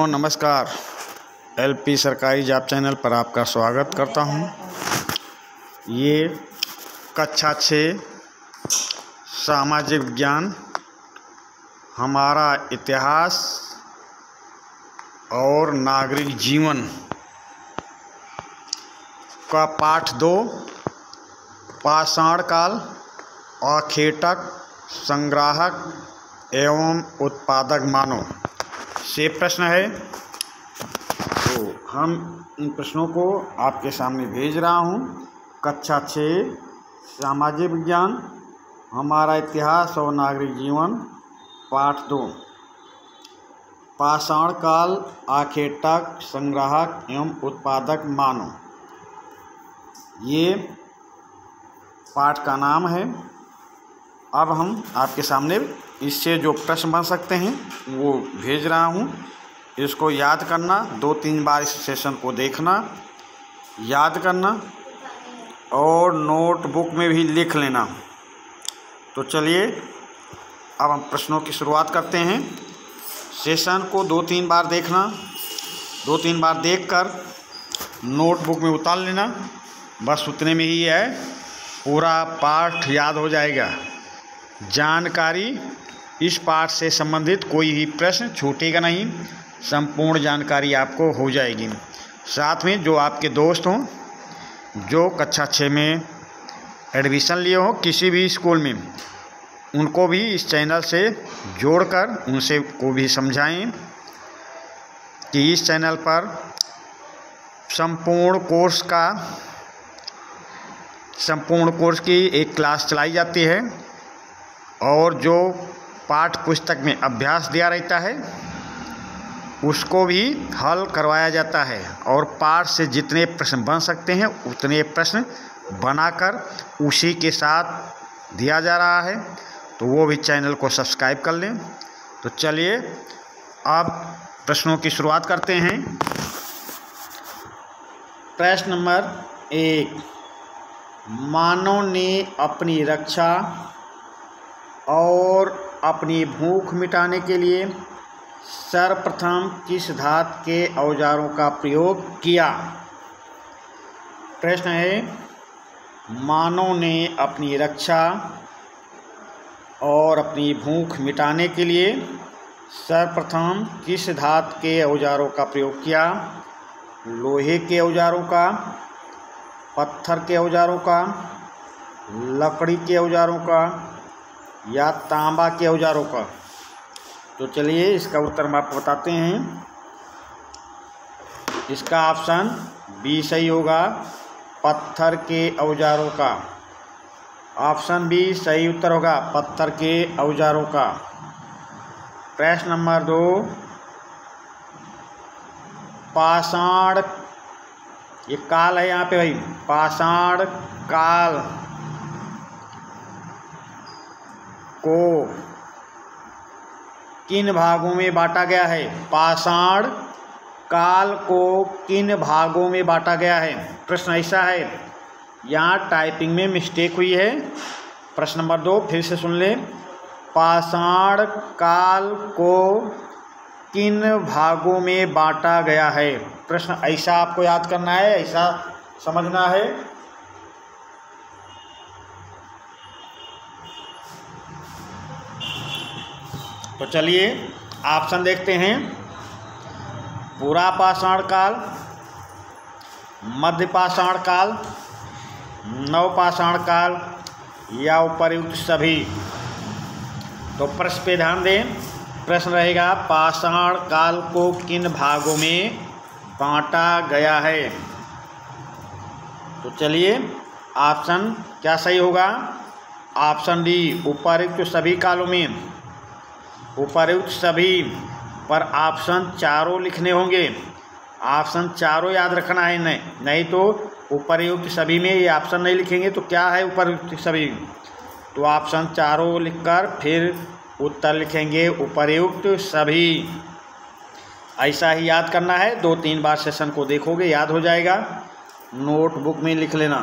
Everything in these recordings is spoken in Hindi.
नमस्कार। एलपी सरकारी जॉब चैनल पर आपका स्वागत करता हूं। ये कक्षा 6 सामाजिक विज्ञान, हमारा इतिहास और नागरिक जीवन का पाठ 2, पाषाण काल, आखेटक, संग्राहक एवं उत्पादक मानव से प्रश्न है। तो हम इन प्रश्नों को आपके सामने भेज रहा हूँ। कक्षा 6 सामाजिक विज्ञान, हमारा इतिहास और नागरिक जीवन, पाठ 2, पाषाण काल, आखेटक, संग्राहक एवं उत्पादक मानव, ये पाठ का नाम है। अब हम आपके सामने इससे जो प्रश्न बन सकते हैं वो भेज रहा हूँ। इसको याद करना, 2-3 बार इस सेशन को देखना, याद करना और नोटबुक में भी लिख लेना। तो चलिए अब हम प्रश्नों की शुरुआत करते हैं। सेशन को 2-3 बार देखना, 2-3 बार देखकर नोटबुक में उतार लेना। बस उतने में ही है, पूरा पाठ याद हो जाएगा। जानकारी, इस पाठ से संबंधित कोई भी प्रश्न छूटेगा नहीं, संपूर्ण जानकारी आपको हो जाएगी। साथ में जो आपके दोस्त हों, जो कक्षा 6 में एडमिशन लिए हों किसी भी स्कूल में, उनको भी इस चैनल से जोड़कर उनसे को भी समझाएं कि इस चैनल पर संपूर्ण कोर्स की एक क्लास चलाई जाती है और जो पाठ पुस्तक में अभ्यास दिया रहता है उसको भी हल करवाया जाता है और पाठ से जितने प्रश्न बन सकते हैं उतने प्रश्न बनाकर उसी के साथ दिया जा रहा है। तो वो भी चैनल को सब्सक्राइब कर लें। तो चलिए अब प्रश्नों की शुरुआत करते हैं। प्रश्न नंबर 1, मानव ने अपनी रक्षा और अपनी भूख मिटाने के लिए सर्वप्रथम किस धातु के औजारों का प्रयोग किया? प्रश्न है, मानव ने अपनी रक्षा और अपनी भूख मिटाने के लिए सर्वप्रथम किस धातु के औजारों का प्रयोग किया? लोहे के औजारों का, पत्थर के औजारों का, लकड़ी के औजारों का या तांबा के औजारों का? तो चलिए इसका उत्तर हम आपको बताते हैं। इसका ऑप्शन बी सही होगा, पत्थर के औजारों का। ऑप्शन बी सही उत्तर होगा, पत्थर के औजारों का। प्रश्न नंबर 2, पाषाण, ये काल है यहाँ पे भाई, पाषाण काल को किन भागों में बांटा गया है? पाषाण काल को किन भागों में बांटा गया है? प्रश्न ऐसा है, यहाँ टाइपिंग में मिस्टेक हुई है। प्रश्न नंबर 2 फिर से सुन लें, पाषाण काल को किन भागों में बांटा गया है? प्रश्न ऐसा आपको याद करना है, ऐसा समझना है। तो चलिए ऑप्शन देखते हैं। पूरा पाषाण काल, मध्य पाषाण काल, नव पाषाण काल या उपर्युक्त सभी। तो प्रश्न पे ध्यान दें। प्रश्न रहेगा, पाषाण काल को किन भागों में बांटा गया है? तो चलिए ऑप्शन क्या सही होगा? ऑप्शन डी, उपर्युक्त सभी कालों में। उपर्युक्त सभी पर ऑप्शन चारों लिखने होंगे। ऑप्शन चारों याद रखना है, नहीं तो उपर्युक्त सभी में ये ऑप्शन नहीं लिखेंगे तो क्या है उपर्युक्त सभी? तो ऑप्शन चारों लिखकर फिर उत्तर लिखेंगे उपर्युक्त सभी। ऐसा ही याद करना है, 2-3 बार सेशन को देखोगे याद हो जाएगा। नोटबुक में लिख लेना।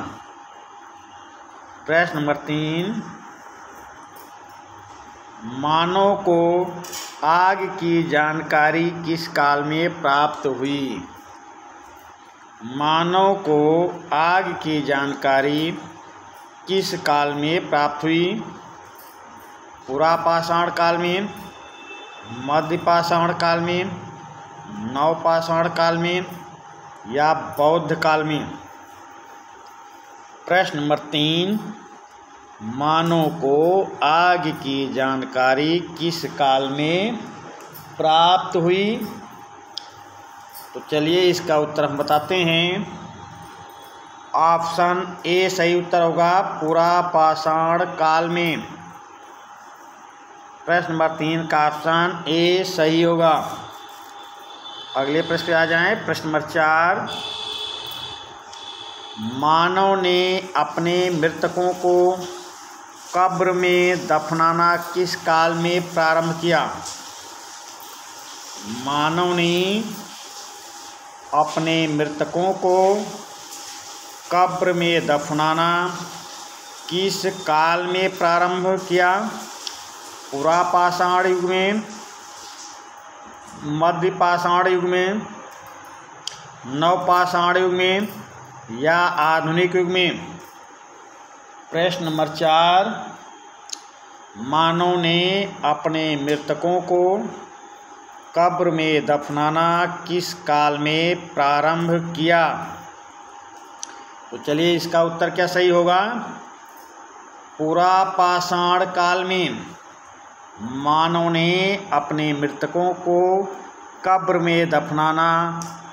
प्रश्न नंबर 3, मानव को आग की जानकारी किस काल में प्राप्त हुई? मानव को आग की जानकारी किस काल में प्राप्त हुई? पुरापाषाण काल में, मध्यपाषाण काल में, नवपाषाण काल में या बौद्ध काल में? प्रश्न नंबर 3, मानव को आग की जानकारी किस काल में प्राप्त हुई? तो चलिए इसका उत्तर हम बताते हैं। ऑप्शन ए सही उत्तर होगा, पुरापाषाण काल में। प्रश्न नंबर 3 का ऑप्शन ए सही होगा। अगले प्रश्न पे आ जाएं। प्रश्न नंबर 4, मानव ने अपने मृतकों को कब्र में दफनाना किस काल में प्रारंभ किया? मानव ने अपने मृतकों को कब्र में दफनाना किस काल में प्रारंभ किया? पुरापाषाण युग में, मध्यपाषाण युग में, नवपाषाण युग में या आधुनिक युग में? प्रश्न नंबर 4, मानव ने अपने मृतकों को कब्र में दफनाना किस काल में प्रारंभ किया? तो चलिए इसका उत्तर क्या सही होगा? पुरापाषाण काल में मानव ने अपने मृतकों को कब्र में दफनाना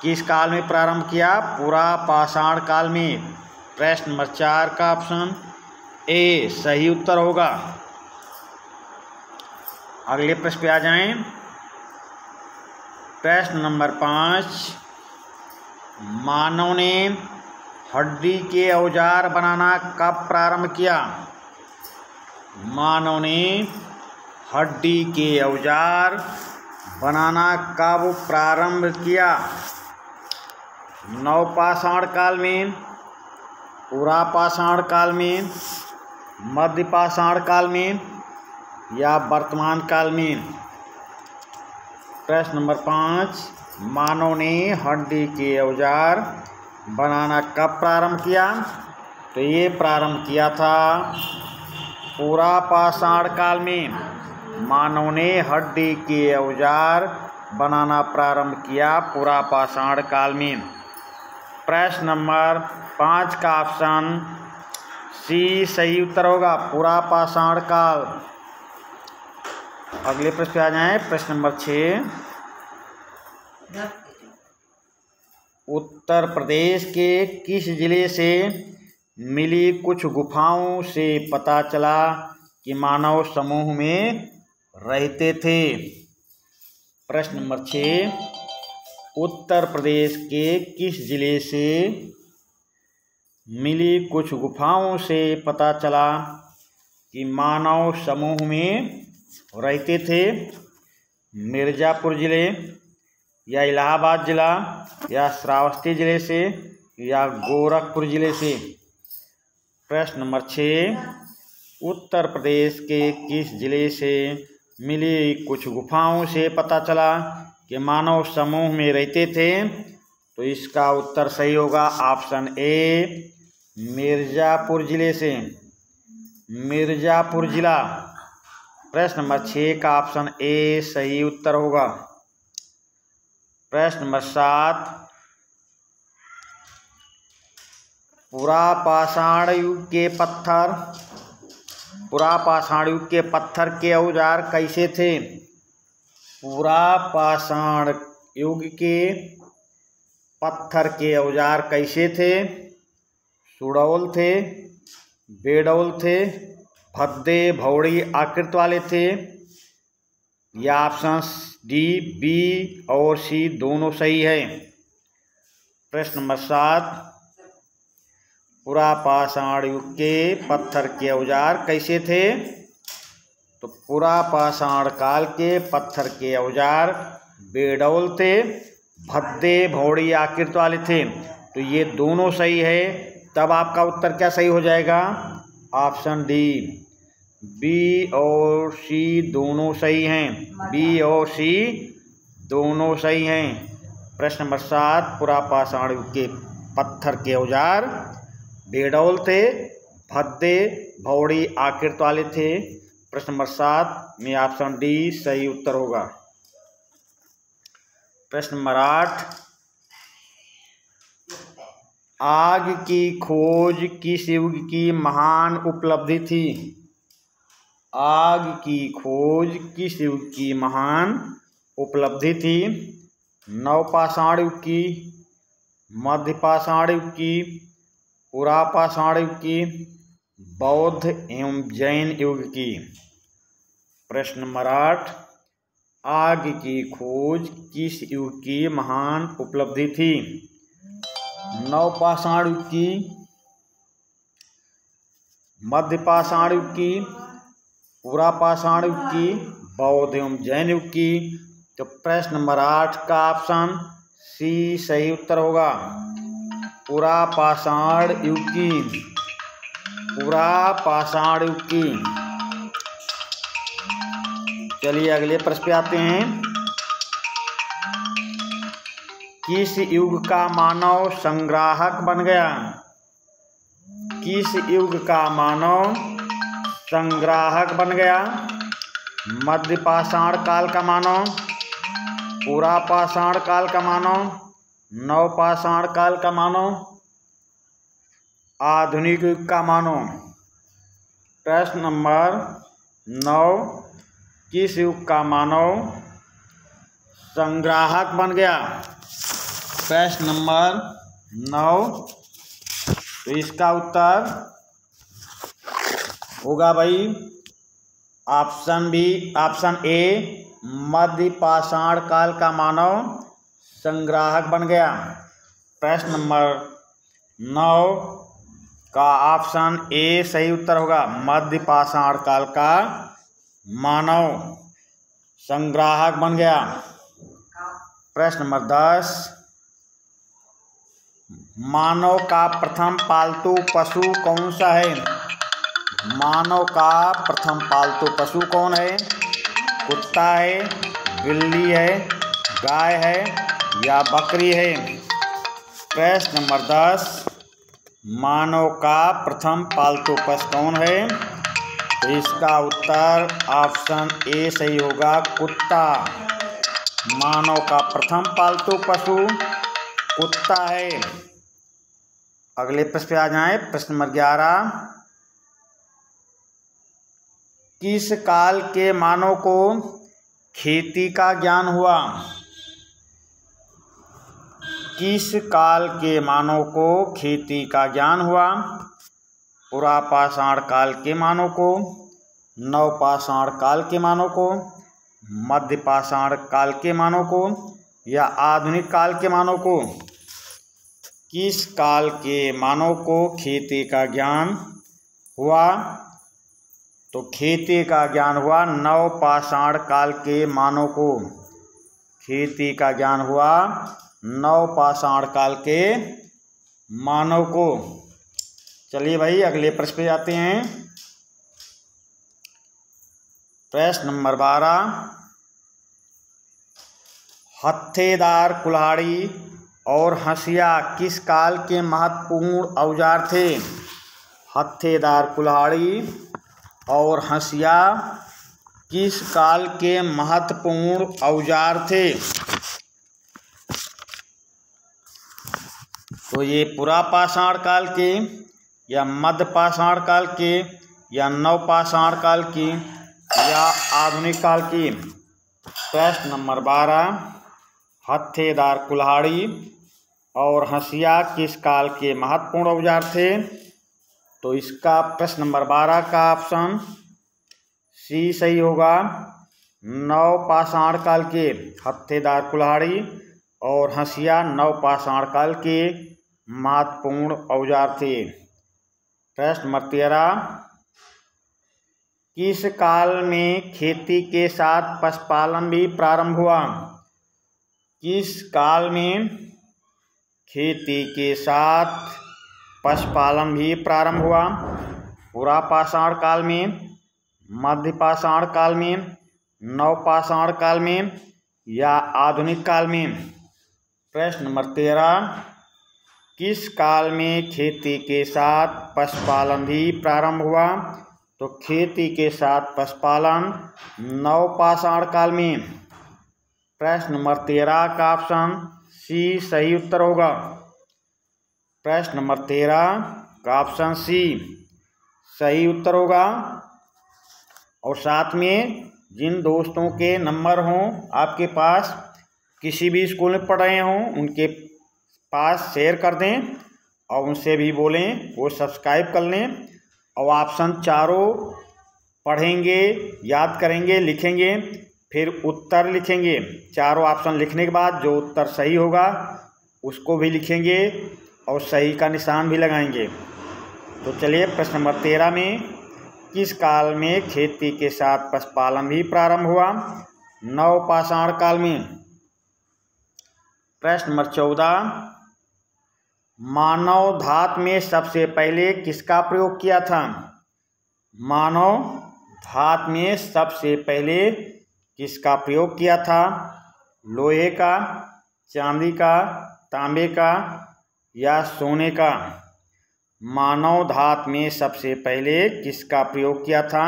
किस काल में प्रारंभ किया? पुरापाषाण काल में। प्रश्न नंबर 4 का ऑप्शन ए सही उत्तर होगा। अगले प्रश्न पे आ जाएं। प्रश्न नंबर 5, मानव ने हड्डी के औजार बनाना कब प्रारंभ किया? मानव ने हड्डी के औजार बनाना कब प्रारंभ किया? नवपाषाण काल में, पुरापाषाण काल में, मध्यपाषाण काल में या वर्तमान काल में? प्रश्न नंबर 5, मानव ने हड्डी के औजार बनाना कब प्रारंभ किया? तो ये प्रारंभ किया था पुरापाषाण काल में। मानव ने हड्डी के औजार बनाना प्रारंभ किया पुरापाषाण काल में। प्रश्न नंबर 5 का ऑप्शन सी सही उत्तर होगा, पुरापाषाण काल। अगले प्रश्न पे आ जाएं। प्रश्न नंबर 6, उत्तर प्रदेश के किस जिले से मिली कुछ गुफाओं से पता चला कि मानव समूह में रहते थे? प्रश्न नंबर 6, उत्तर प्रदेश के किस जिले से मिली कुछ गुफाओं से पता चला कि मानव समूह में रहते थे? मिर्ज़ापुर जिले या इलाहाबाद जिला या श्रावस्ती जिले से या गोरखपुर जिले से? प्रश्न नंबर 6, उत्तर प्रदेश के किस जिले से मिली कुछ गुफाओं से पता चला कि मानव समूह में रहते थे? तो इसका उत्तर सही होगा, ऑप्शन ए मिर्ज़ापुर जिले से, मिर्ज़ापुर जिला। प्रश्न नंबर 6 का ऑप्शन ए सही उत्तर होगा। प्रश्न नंबर 7, पुरापाषाण युग के पत्थर के औजार कैसे थे? पुरापाषाण युग के पत्थर के औजार कैसे थे? सुडौल थे, बेडौल थे, भद्दे भौड़ी आकृति वाले थे या ऑप्शन डी, बी और सी दोनों सही है? प्रश्न नंबर 7, पुरापाषाण युग के पत्थर के औजार कैसे थे? तो पुरापाषाण काल के पत्थर के औजार बेडौल थे, भद्दे भौड़ी आकृति वाले थे। तो ये दोनों सही है। तब आपका उत्तर क्या सही हो जाएगा? ऑप्शन डी बी और सी दोनों सही हैं। बी और सी दोनों सही हैं। प्रश्न नंबर 7, पुरापाषाण युग के पत्थर के औजार बेडौल थे, भद्दे, भौड़ी आकृति वाले थे। प्रश्न नंबर 7 में ऑप्शन डी सही उत्तर होगा। प्रश्न नंबर 8, आग की खोज किस युग की महान उपलब्धि थी? आग की खोज किस युग की महान उपलब्धि थी? नवपाषाण युग की, मध्यपाषाण युग की, पुरापाषाण युग की, बौद्ध एवं जैन युग की। प्रश्न नंबर 8, आग की खोज किस युग की महान उपलब्धि थी? नवपाषाण युग की, मध्यपाषाण युग की, पुरापाषाण युग की, बौद्ध एवं जैन युग की। तो प्रश्न नंबर 8 का ऑप्शन सी सही उत्तर होगा। पुरापाषाण युग की, पुरापाषाण युग की। चलिए अगले प्रश्न पे आते हैं। किस युग का मानव संग्राहक बन गया? किस युग का मानव संग्राहक बन गया? मध्यपाषाण काल का मानव, पुरापाषाण काल का मानव, नवपाषाण काल का मानव, आधुनिक युग का मानव। प्रश्न नंबर 9, किस युग का मानव संग्राहक बन गया? प्रश्न नंबर 9, तो इसका उत्तर होगा भाई ऑप्शन ए, मध्यपाषाण काल का मानव संग्राहक बन गया। प्रश्न नंबर 9 का ऑप्शन ए सही उत्तर होगा। मध्यपाषाण काल का मानव संग्राहक बन गया। प्रश्न नंबर 10, मानव का प्रथम पालतू पशु कौन सा है? मानव का प्रथम पालतू पशु कौन है? कुत्ता है, बिल्ली है, गाय है या बकरी है? प्रश्न नंबर 10, मानव का प्रथम पालतू पशु कौन है? तो इसका उत्तर ऑप्शन ए सही होगा, कुत्ता। मानव का प्रथम पालतू पशु कुत्ता है। अगले प्रश्न पे आ जाएं। प्रश्न नंबर 11, किस काल के मानव को खेती का ज्ञान हुआ? किस काल के मानव को खेती का ज्ञान हुआ? पुरापाषाण काल के मानव को, नवपाषाण काल के मानव को, मध्यपाषाण काल के मानव को या आधुनिक काल के मानव को? किस काल के मानव को खेती का ज्ञान हुआ? तो खेती का ज्ञान हुआ नवपाषाण काल के मानव को। खेती का ज्ञान हुआ नवपाषाण काल के मानव को। चलिए भाई अगले प्रश्न पे जाते हैं। प्रश्न नंबर 12, हत्थेदार, कुल्हाड़ी और हंसिया किस काल के महत्वपूर्ण औजार थे? हत्थेदार, कुल्हाड़ी और हंसिया किस काल के महत्वपूर्ण औजार थे? तो ये पुरापाषाण काल के या मध्यपाषाण काल के या नवपाषाण काल की या आधुनिक काल की। प्रश्न नंबर 12, हत्थेदार, कुल्हाड़ी और हंसिया किस काल के महत्वपूर्ण औजार थे? तो इसका प्रश्न नंबर 12 का ऑप्शन सी सही होगा। नवपाषाण काल के हत्थेदार, कुल्हाड़ी और हंसिया नवपाषाण काल के महत्वपूर्ण औजार थे। प्रश्न नंबर 13, किस काल में खेती के साथ पशुपालन भी प्रारंभ हुआ? किस काल में खेती के साथ पशुपालन भी प्रारंभ हुआ? पुरापाषाण काल में, मध्यपाषाण काल में, नवपाषाण काल में या आधुनिक काल में। प्रश्न नंबर 13, किस काल में खेती के साथ पशुपालन भी प्रारंभ हुआ? तो खेती के साथ पशुपालन नवपाषाण काल में। प्रश्न नंबर 13 का ऑप्शन सी सही उत्तर होगा। प्रश्न नंबर 13 का ऑप्शन सी सही उत्तर होगा। और साथ में जिन दोस्तों के नंबर हों आपके पास, किसी भी स्कूल में पढ़ रहे हों, उनके पास शेयर कर दें और उनसे भी बोलें वो सब्सक्राइब कर लें। और ऑप्शन चारों पढ़ेंगे, याद करेंगे, लिखेंगे, फिर उत्तर लिखेंगे। चारों ऑप्शन लिखने के बाद जो उत्तर सही होगा उसको भी लिखेंगे और सही का निशान भी लगाएंगे। तो चलिए प्रश्न नंबर 13 में, किस काल में खेती के साथ पशुपालन भी प्रारंभ हुआ? नवपाषाण काल में। प्रश्न नंबर 14, मानव धात में सबसे पहले किसका प्रयोग किया था? मानव धात में सबसे पहले किसका प्रयोग किया था? लोहे का, चांदी का, तांबे का या सोने का? मानव धात में सबसे पहले किसका प्रयोग किया था?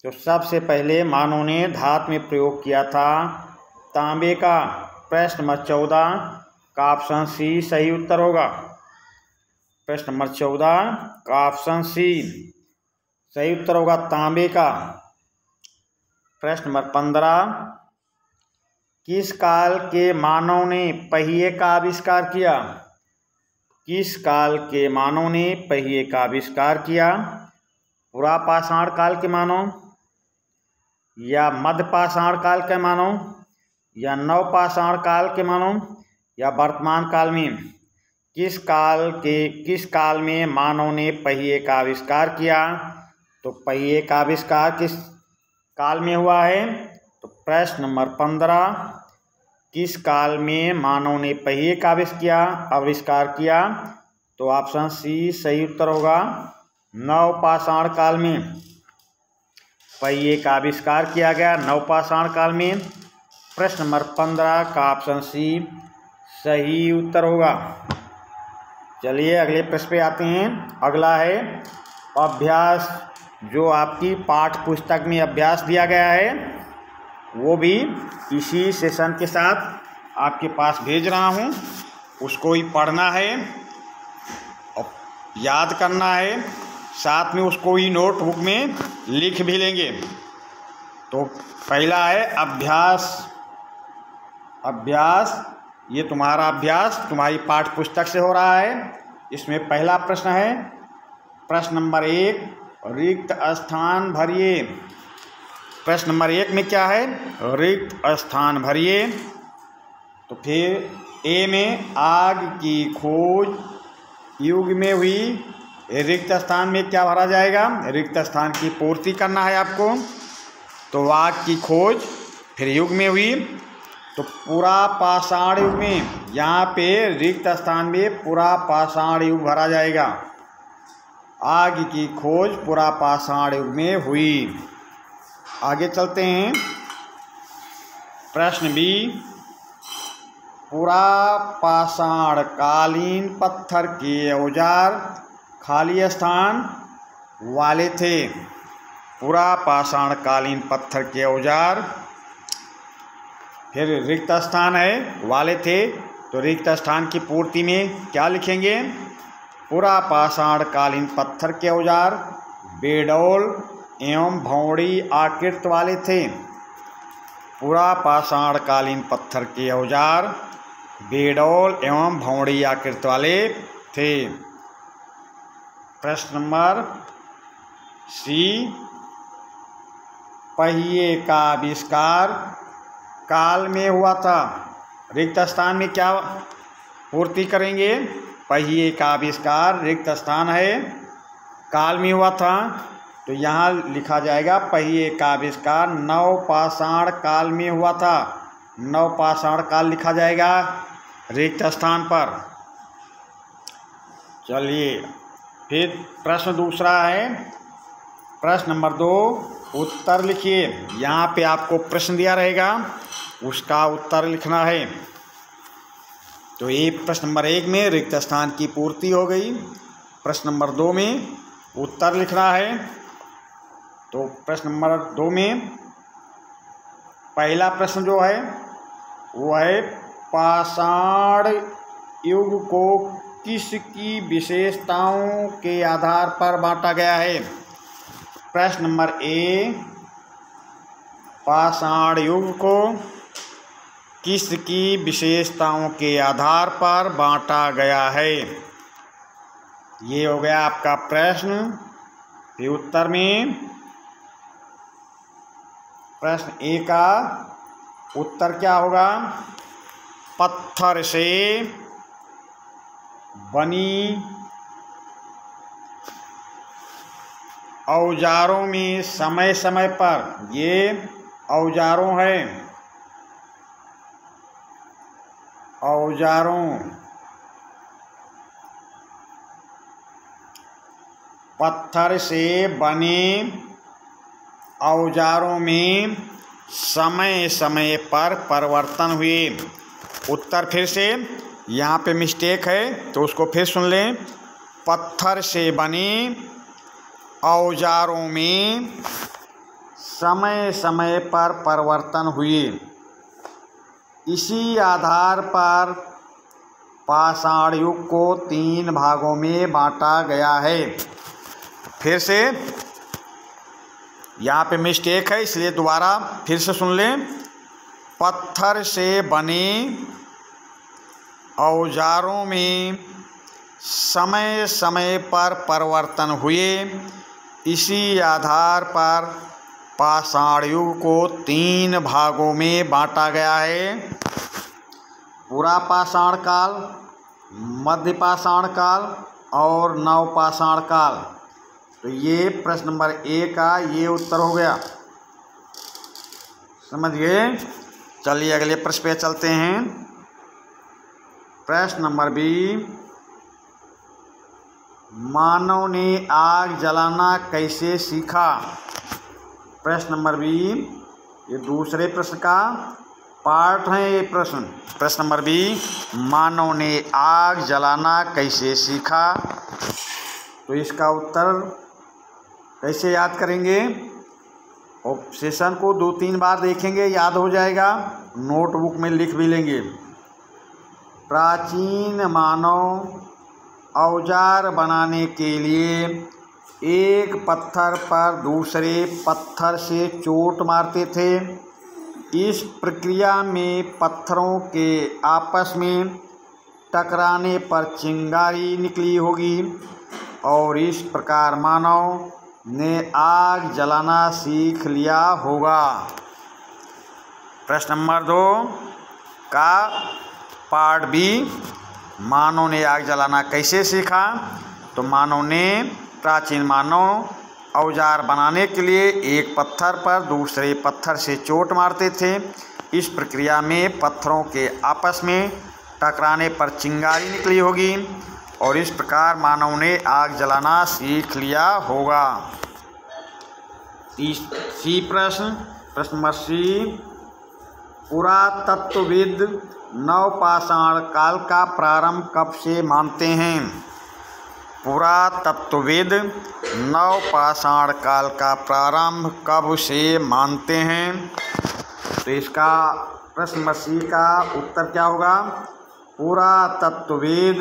तो सबसे पहले मानव ने धात में प्रयोग किया था तांबे का। प्रश्न नंबर 14 का ऑप्शन सी सही उत्तर होगा। प्रश्न नंबर 14 का ऑप्शन सी सही उत्तर होगा, तांबे का। प्रश्न नंबर 15, किस काल के मानव ने पहिए का आविष्कार किया? किस काल के मानव ने पहिए का आविष्कार किया? पुरापाषाण काल के मानव या मध्यपाषाण काल के मानव या नवपाषाण काल के मानव या वर्तमान काल में? किस काल में मानव ने पहिए का आविष्कार किया? तो पहिए का आविष्कार किस काल में हुआ है? तो प्रश्न नंबर 15, किस काल में मानव ने पहिए का आविष्कार किया? तो ऑप्शन सी सही उत्तर होगा, नवपाषाण काल में पहिए का आविष्कार किया गया, नवपाषाण काल में। प्रश्न नंबर 15 का ऑप्शन सी सही उत्तर होगा। चलिए अगले प्रश्न पे आते हैं। अगला है अभ्यास। जो आपकी पाठ्य पुस्तक में अभ्यास दिया गया है वो भी इसी सेशन के साथ आपके पास भेज रहा हूँ। उसको ही पढ़ना है और याद करना है, साथ में उसको ही नोटबुक में लिख भी लेंगे। तो पहला है अभ्यास। ये तुम्हारा अभ्यास तुम्हारी पाठ्य पुस्तक से हो रहा है। इसमें पहला प्रश्न है, प्रश्न नंबर 1, रिक्त स्थान भरिए। प्रश्न नंबर 1 में क्या है? रिक्त स्थान भरिए। तो फिर ए में आग की खोज युग में हुई। रिक्त स्थान में क्या भरा जाएगा? रिक्त स्थान की पूर्ति करना है आपको। तो आग की खोज फिर युग में हुई, तो पुरापाषाण युग में, यहाँ पे रिक्त स्थान में पुरापाषाण युग भरा जाएगा। आग की खोज पुरापाषाण युग में हुई। आगे चलते हैं। प्रश्न बी, पुरापाषाण कालीन पत्थर के औजार खाली स्थान वाले थे। पुरापाषाण कालीन पत्थर के औजार, फिर रिक्त स्थान है वाले थे। तो रिक्त स्थान की पूर्ति में क्या लिखेंगे? पुरापाषाण कालीन पत्थर के औजार बेडौल एवं भौंडी आकृति वाले थे। पुरापाषाण कालीन पत्थर के औजार बेडौल एवं भौंडी आकृति वाले थे। प्रश्न नंबर सी, पहिए का आविष्कार काल में हुआ था। रिक्त स्थान में क्या पूर्ति करेंगे? पहिए का आविष्कार रिक्त स्थान है, काल में हुआ था। तो यहाँ लिखा जाएगा पहिए का आविष्कार नवपाषाण काल में हुआ था। नवपाषाण काल लिखा जाएगा रिक्त स्थान पर। चलिए फिर प्रश्न दूसरा है, प्रश्न नंबर 2, उत्तर लिखिए। यहाँ पे आपको प्रश्न दिया रहेगा, उसका उत्तर लिखना है। तो ये प्रश्न नंबर 1 में रिक्त स्थान की पूर्ति हो गई। प्रश्न नंबर 2 में उत्तर लिखना है। तो प्रश्न नंबर 2 में पहला प्रश्न जो है वो है, पाषाण युग को किसकी विशेषताओं के आधार पर बांटा गया है? प्रश्न नंबर ए, पाषाण युग को किसकी विशेषताओं के आधार पर बांटा गया है? ये हो गया आपका प्रश्न। फिर उत्तर में प्रश्न ए का उत्तर क्या होगा? पत्थर से बनी औजारों में समय समय पर, ये औजारों हैं, औजारों, पत्थर से बने औजारों में समय समय पर परिवर्तन हुए। उत्तर फिर से, यहाँ पे मिस्टेक है तो उसको फिर सुन लें। पत्थर से बने औजारों में समय समय पर परिवर्तन हुए। इसी आधार पर पाषाण युग को 3 भागों में बांटा गया है। फिर से यहाँ पे मिस्टेक है, इसलिए दोबारा फिर से सुन लें। पत्थर से बने औजारों में समय समय पर परिवर्तन हुए। इसी आधार पर पाषाण युग को 3 भागों में बांटा गया है। पुरा पाषाण काल, मध्य पाषाण काल और नव पाषाण काल। तो ये प्रश्न नंबर ए का ये उत्तर हो गया। समझ गए? चलिए अगले प्रश्न पे चलते हैं। प्रश्न नंबर बी, मानव ने आग जलाना कैसे सीखा? प्रश्न नंबर बी, ये दूसरे प्रश्न का पार्ट है ये प्रश्न। प्रश्न नंबर बी, मानव ने आग जलाना कैसे सीखा? तो इसका उत्तर कैसे याद करेंगे? ऑप्शन को 2-3 बार देखेंगे, याद हो जाएगा, नोटबुक में लिख भी लेंगे। प्राचीन मानव औजार बनाने के लिए एक पत्थर पर दूसरे पत्थर से चोट मारते थे। इस प्रक्रिया में पत्थरों के आपस में टकराने पर चिंगारी निकली होगी और इस प्रकार मानव ने आग जलाना सीख लिया होगा। प्रश्न नंबर 2 का पार्ट बी, मानव ने आग जलाना कैसे सीखा? तो मानव ने, प्राचीन मानव औजार बनाने के लिए एक पत्थर पर दूसरे पत्थर से चोट मारते थे। इस प्रक्रिया में पत्थरों के आपस में टकराने पर चिंगारी निकली होगी और इस प्रकार मानव ने आग जलाना सीख लिया होगा। सी प्रश्न नंबर सी, पुरातत्वविद नवपाषाण काल का प्रारंभ कब से मानते हैं? पुरातत्वविद नवपाषाण काल का प्रारंभ कब से मानते हैं? तो इसका प्रश्न नंबर सी का उत्तर क्या होगा? पुरातत्वविद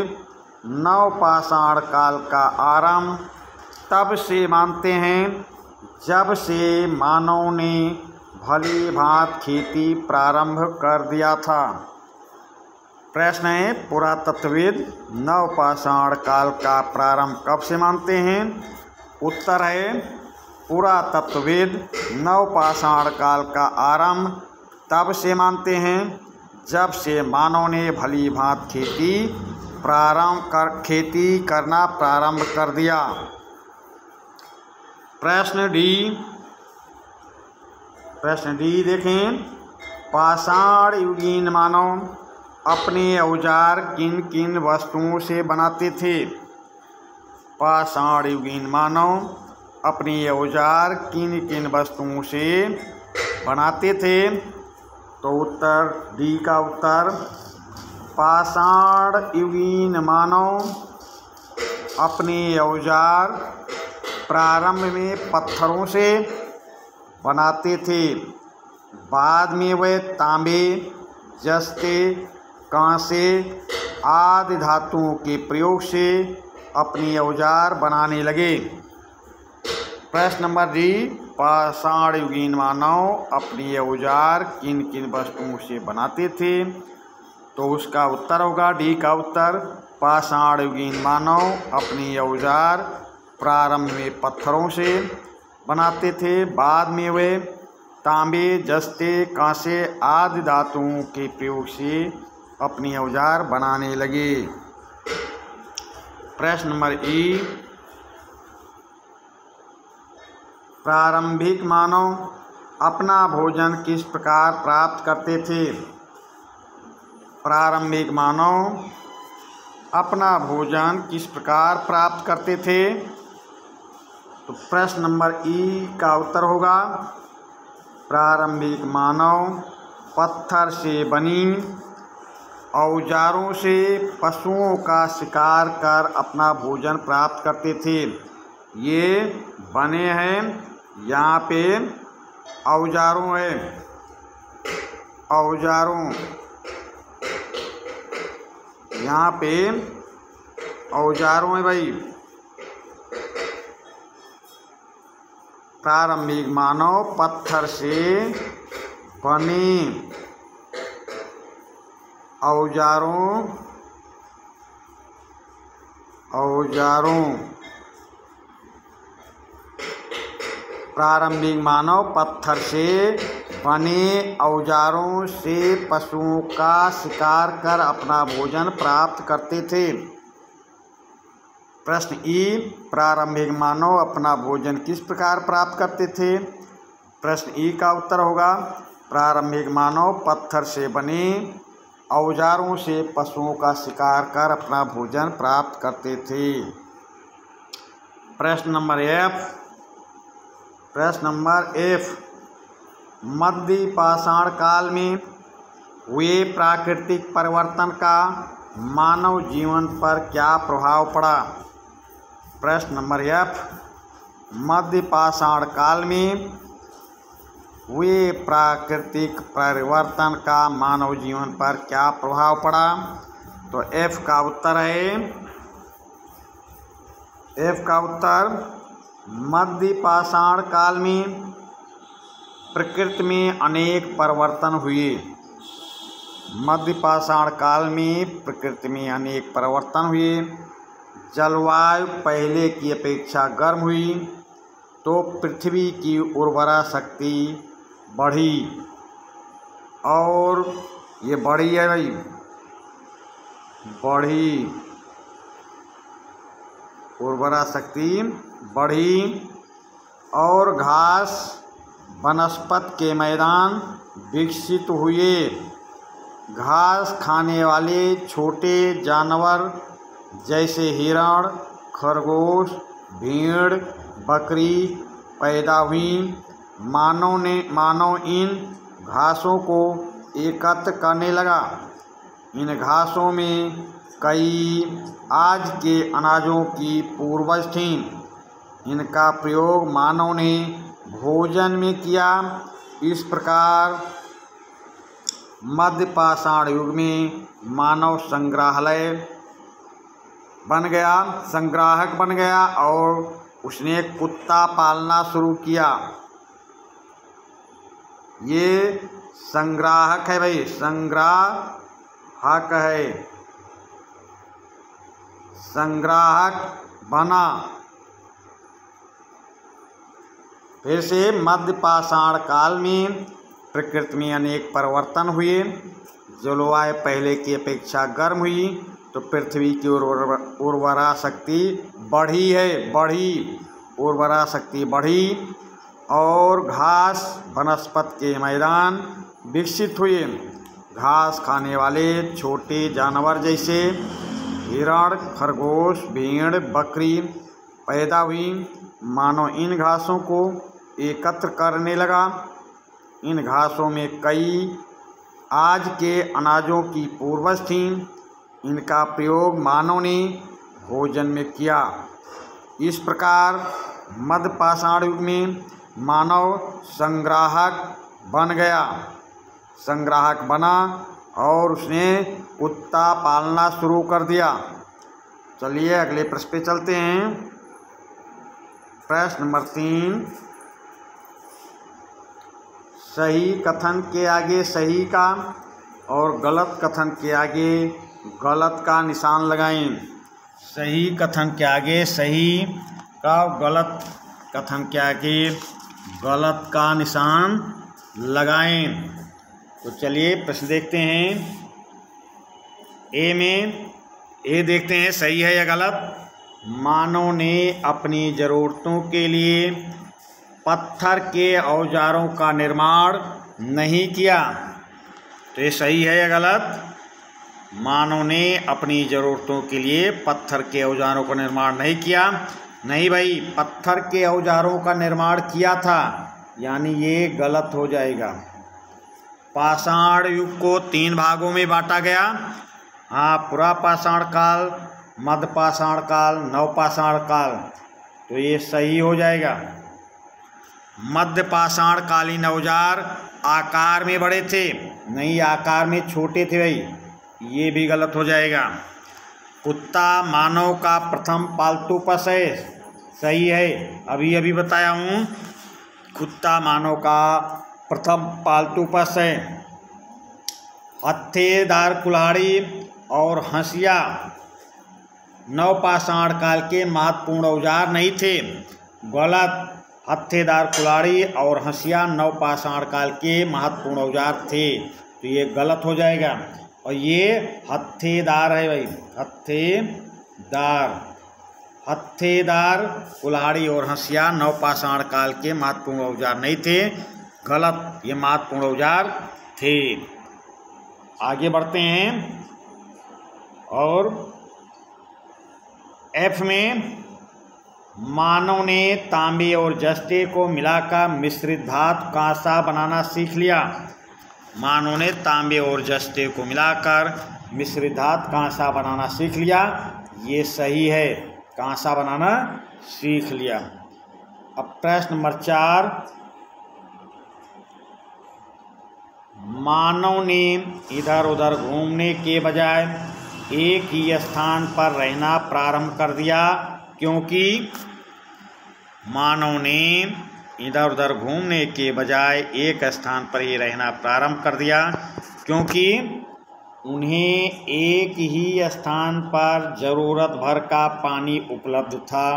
नवपाषाण काल का आरंभ तब से मानते हैं जब से मानव ने भली भांति खेती प्रारंभ कर दिया था। प्रश्न है, पुरातत्वविद नवपाषाण काल का प्रारंभ कब से मानते हैं? उत्तर है, पुरातत्वविद नवपाषाण काल का आरंभ तब से मानते हैं जब से मानव ने भली भांति खेती करना प्रारंभ कर दिया। प्रश्न डी देखें, पाषाण युगीन मानव अपने औजार किन किन वस्तुओं से बनाते थे? पाषाण युगीन मानव अपने औजार किन किन वस्तुओं से बनाते थे? तो उत्तर डी का उत्तर, पाषाण युगीन मानव अपने औजार प्रारंभ में पत्थरों से बनाते थे। बाद में वे तांबे, जस्ते, कांसे आदि धातुओं के प्रयोग से अपने औजार बनाने लगे। प्रश्न नंबर डी, पाषाण युगीन मानव अपने औजार किन किन वस्तुओं से बनाते थे? तो उसका उत्तर होगा डी का उत्तर, पाषाण युगीन मानव अपने औजार प्रारंभ में पत्थरों से बनाते थे। बाद में वे तांबे, जस्ते, कांसे आदि धातुओं के प्रयोग से अपने औजार बनाने लगे। प्रश्न नंबर ई, प्रारंभिक मानव अपना भोजन किस प्रकार प्राप्त करते थे? प्रारंभिक मानव अपना भोजन किस प्रकार प्राप्त करते थे? तो प्रश्न नंबर ई का उत्तर होगा, प्रारंभिक मानव पत्थर से बनी औजारों से पशुओं का शिकार कर अपना भोजन प्राप्त करते थे। ये बने हैं, यहाँ पे औजारों है, औजारों, यहाँ पे औजारों है भाई। प्रारंभिक मानव पत्थर से बने औजारों प्रारंभिक मानव पत्थर से बने औजारों से पशुओं का शिकार कर अपना भोजन प्राप्त करते थे। प्रश्न ई, प्रारंभिक मानव अपना भोजन किस प्रकार प्राप्त करते थे? प्रश्न ई का उत्तर होगा, प्रारंभिक मानव पत्थर से बने औजारों से पशुओं का शिकार कर अपना भोजन प्राप्त करते थे। प्रश्न नंबर एफ, मध्य पाषाण काल में हुए प्राकृतिक परिवर्तन का मानव जीवन पर क्या प्रभाव पड़ा? प्रश्न नंबर एफ, मध्य पाषाण काल में हुए प्राकृतिक परिवर्तन का मानव जीवन पर क्या प्रभाव पड़ा? तो एफ का उत्तर है, एफ का उत्तर, मध्य पाषाण काल में प्रकृति में अनेक परिवर्तन हुए। मध्य पाषाण काल में प्रकृति में अनेक परिवर्तन हुए। जलवायु पहले की अपेक्षा गर्म हुई तो पृथ्वी की उर्वरा शक्ति बढ़ी, और ये बढ़ी है भाई, बढ़ी, उर्वरा शक्ति बढ़ी, और घास वनस्पति के मैदान विकसित हुए। घास खाने वाले छोटे जानवर जैसे हिरण, खरगोश, भेड़, बकरी पैदा हुई। मानव इन घासों को एकत्र करने लगा। इन घासों में कई आज के अनाजों की पूर्वज थीं। इनका प्रयोग मानव ने भोजन में किया। इस प्रकार मध्य पाषाण युग में मानव संग्रहालय बन गया, संग्राहक बन गया, और उसने कुत्ता पालना शुरू किया। ये संग्राहक है भाई, संग्राहक है, संग्राहक बना। फिर से मध्य पाषाण काल में प्रकृति में अनेक परिवर्तन हुए। जलवायु पहले की अपेक्षा गर्म हुई तो पृथ्वी की उर्वरा शक्ति बढ़ी है, उर्वरा शक्ति बढ़ी, और घास वनस्पति के मैदान विकसित हुए। घास खाने वाले छोटे जानवर जैसे हिरण, खरगोश, भेड़, बकरी पैदा हुई। मानव इन घासों को एकत्र करने लगा। इन घासों में कई आज के अनाजों की पूर्वज थीं। इनका प्रयोग मानव ने भोजन में किया। इस प्रकार मध्य पाषाण युग में मानव संग्राहक बन गया, संग्राहक बना और उसने कुत्ता पालना शुरू कर दिया। चलिए अगले प्रश्न पे चलते हैं। प्रश्न नंबर 3, सही कथन के आगे सही का और गलत कथन के आगे गलत का निशान लगाएं। सही कथन के आगे सही का, गलत कथन के आगे गलत का निशान लगाएं। तो चलिए प्रश्न देखते हैं। ए देखते हैं सही है या गलत। मानव ने अपनी ज़रूरतों के लिए पत्थर के औजारों का निर्माण नहीं किया। तो ये सही है या गलत। मानव ने अपनी ज़रूरतों के लिए पत्थर के औजारों का निर्माण नहीं किया। नहीं भाई, पत्थर के औजारों का निर्माण किया था, यानी ये गलत हो जाएगा। पाषाण युग को 3 भागों में बांटा गया। हाँ, पुरा पाषाण काल, मध्य पाषाण काल, नवपाषाण काल। तो ये सही हो जाएगा। मध्य पाषाण कालीन औजार आकार में बड़े थे, नहीं आकार में छोटे थे भाई, ये भी गलत हो जाएगा। कुत्ता मानव का प्रथम पालतू पशु है, सही है, अभी अभी बताया हूँ। कुत्ता मानव का प्रथम पालतू पशु है। हत्थेदार कुल्हाड़ी और हंसिया नवपाषाण काल के महत्वपूर्ण औजार नहीं थे, गलत। हत्थेदार कुल्हाड़ी और हंसिया नवपाषाण काल के महत्वपूर्ण औजार थे, तो ये गलत हो जाएगा। और ये हत्थेदार है भाई, हत्थेदार कुल्हाड़ी और हंसिया नवपाषाण काल के महत्वपूर्ण औजार नहीं थे, गलत, ये महत्वपूर्ण औजार थे। आगे बढ़ते हैं और एफ में मानव ने तांबे और जस्ते को मिलाकर मिश्रित धातु कांसा बनाना सीख लिया। मानव ने तांबे और जस्ते को मिलाकर मिश्रित धातु कांसा बनाना सीख लिया, ये सही है, कांसा बनाना सीख लिया। अब प्रश्न नंबर 4, मानव ने इधर उधर घूमने के बजाय एक ही स्थान पर रहना प्रारंभ कर दिया, क्योंकि मानव ने इधर उधर घूमने के बजाय एक स्थान पर ही रहना प्रारंभ कर दिया, क्योंकि उन्हें एक ही स्थान पर ज़रूरत भर का पानी उपलब्ध था।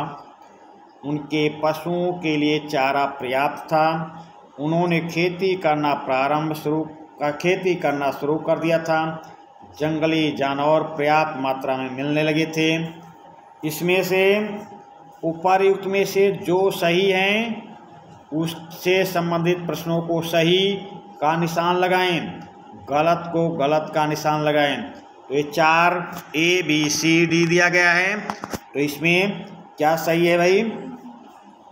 उनके पशुओं के लिए चारा पर्याप्त था। उन्होंने खेती करना शुरू कर दिया था। जंगली जानवर पर्याप्त मात्रा में मिलने लगे थे। इसमें से उपर्युक्त में से जो सही हैं उससे संबंधित प्रश्नों को सही का निशान लगाएं, गलत को गलत का निशान लगाएं। तो ये 4 A, B, C, D दिया गया है, तो इसमें क्या सही है भाई।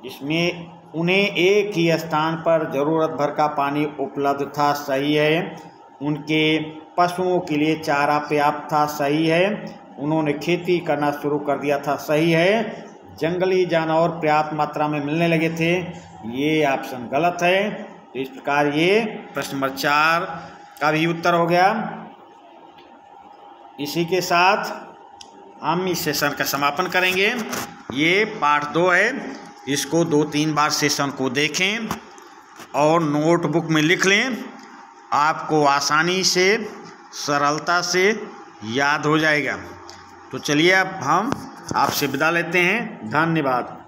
इसमें उन्हें एक ही स्थान पर ज़रूरत भर का पानी उपलब्ध था, सही है। उनके पशुओं के लिए चारा पर्याप्त था, सही है। उन्होंने खेती करना शुरू कर दिया था, सही है। जंगली जानवर पर्याप्त मात्रा में मिलने लगे थे, ये ऑप्शन गलत है। तो इस प्रकार ये प्रश्न नंबर 4 का भी उत्तर हो गया। इसी के साथ हम इस सेशन का समापन करेंगे। ये पार्ट 2 है, इसको 2-3 बार सेशन को देखें और नोटबुक में लिख लें, आपको आसानी से सरलता से याद हो जाएगा। तो चलिए अब हम आपसे विदा लेते हैं। धन्यवाद।